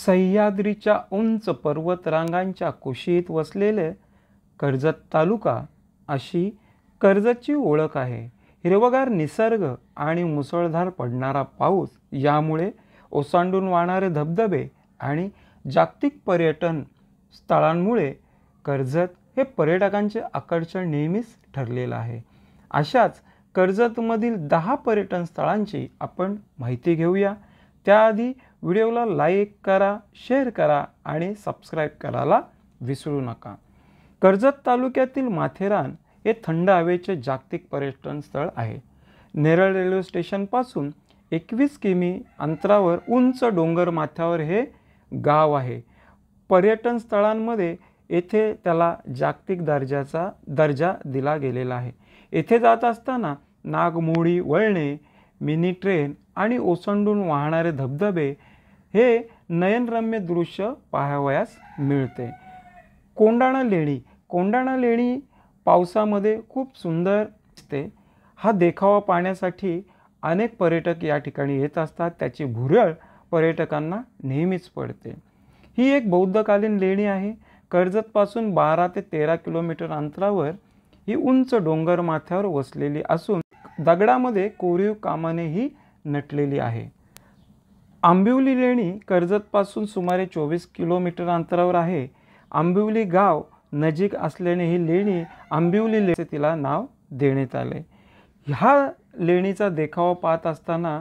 सह्याद्रीच्या उंच पर्वतरांगांच्या कुशीत वसलेले कर्जत तालुका अशी कर्जतची ओळख आहे। हिरवगार निसर्ग आणि मुसळधार पडणारा पाऊस यामुळे ओसांडून वाहणारे धबधबे आणि जागतिक पर्यटन स्थळांमुळे कर्जत हे पर्यटकांचे आकर्षण नेहमीच ठरलेलं आहे। अशाच कर्जतमधील 10 पर्यटन स्थळांची आपण माहिती घेऊया। त्याआधी व्हिडिओला लाईक करा, शेअर करा आणि सबस्क्राईब करायला विसरू नका। कर्जत तालुक्यातील माथेरान हे थंड हवेचे जागतिक पर्यटन स्थळ आहे। नेरळ रेल्वे स्टेशनपासून 21 किमी अंतरावर उंच डोंगर माथ्यावर हे गाव आहे। पर्यटन स्थळांमध्ये येथे त्याला जागतिक दर्जा दिला गेलेला आहे। येथे जात असताना नागमोडी वळणे, मिनी ट्रेन आणि ओसंडून वाहणारे धबधबे हे नयनरम्य दृश्य पाहावयास मिळते। कोंडाणा लेणी पावसामध्ये खूप सुंदर दिसते। हा देखावा पाहण्यासाठी अनेक पर्यटक या ठिकाणी येत असतात। त्याची भुरळ पर्यटकांना नेहमीच पडते। ही एक बौद्धकालीन लेणी आहे। कर्जतपासून 12 ते 13 किलोमीटर अंतरावर ही उंच डोंगर माथ्यावर वसलेली असून दगडामध्ये कोरीव कामाने ही नटलेली आहे। आंबिवली लेणी कर्जतपासून सुमारे 24 किलोमीटर अंतरावर आहे। आंबिवली गाव नजीक असल्याने ही लेणी आंबिवली लेणी तिला नाव देण्यात आले। ह्या लेणीचा देखावा पाहत असताना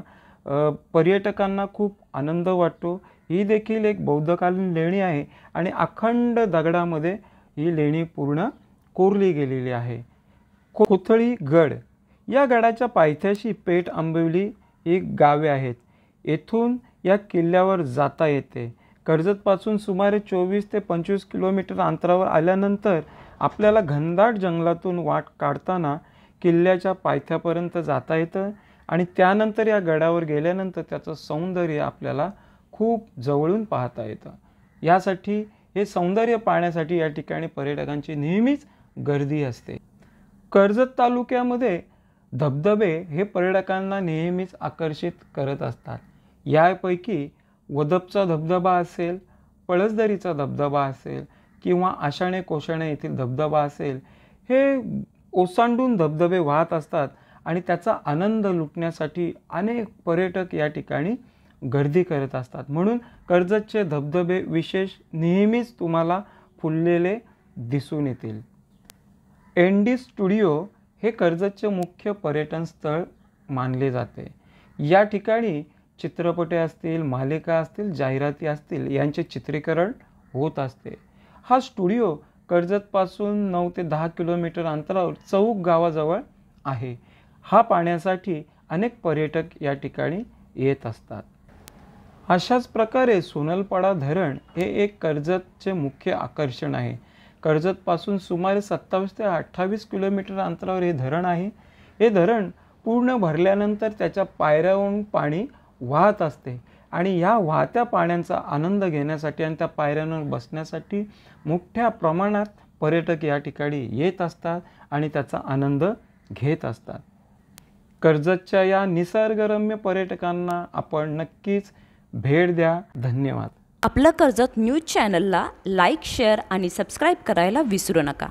पर्यटकांना खूप आनंद वाटतो। ही देखील एक बौद्धकालीन लेणी आहे आणि अखंड दगडामध्ये ही लेणी पूर्ण कोरली गेलेली आहे। कोथळी गड या गडाच्या पायथ्याशी पेठ आंबिवली ही गावे आहेत। येथून या किल्ल्यावर जाता येते। कर्जतपासून सुमारे 24 ते 25 किलोमीटर अंतरावर आल्यानंतर आपल्याला घनदाट जंगलातून वाट काढताना किल्ल्याच्या पायथ्यापर्यंत जाता येतं आणि त्यानंतर या गडावर गेल्यानंतर त्याचं सौंदर्य आपल्याला खूप जवळून पाहता येतं। यासाठी हे सौंदर्य पाहण्यासाठी या ठिकाणी पर्यटकांची नेहमीच गर्दी असते। कर्जत तालुक्यामध्ये धबधबे हे पर्यटकांना नेहमीच आकर्षित करत असतात। यापैकी वदपचा धबधबा असेल, पळसदरीचा धबधबा असेल किंवा आशाणे कोशाणे येथील धबधबा असेल, हे ओसांडून धबधबे वाहत असतात आणि त्याचा आनंद लुटण्यासाठी अनेक पर्यटक या ठिकाणी गर्दी करत असतात। म्हणून कर्जतचे धबधबे विशेष नेहमीच तुम्हाला फुललेले दिसून येतील। एनडी स्टुडिओ हे कर्जतचे मुख्य पर्यटन स्थळ मानले जाते। या ठिकाणी चित्रपटे असतील, मालिका असतील, जाहिराती असतील यांचे चित्रीकरण होत असते। हा स्टुडिओ कर्जतपासून 9 ते 10 किलोमीटर अंतरावर चौक गावाजवळ आहे। हा पाहण्यासाठी अनेक पर्यटक या ठिकाणी येत असतात। अशाच प्रकारे सोनलपाडा धरण हे एक कर्जतचे मुख्य आकर्षण आहे। कर्जतपासून सुमारे 27 ते 28 किलोमीटर अंतरावर हे धरण आहे। हे धरण पूर्ण भरल्यानंतर त्याच्या पायऱ्यावरून पाणी वाहत असते आणि या वाहत्या पाण्याचा आनंद घेण्यासाठी आणि त्या पायऱ्यांवर बसण्यासाठी मोठ्या प्रमाणात पर्यटक या ठिकाणी येत असतात आणि त्याचा आनंद घेत असतात। कर्जतच्या या निसर्गरम्य पर्यटकांना आपण नक्कीच भेट द्या। धन्यवाद। आपलं कर्जत न्यूज चॅनलला लाईक, शेअर आणि सबस्क्राईब करायला विसरू नका।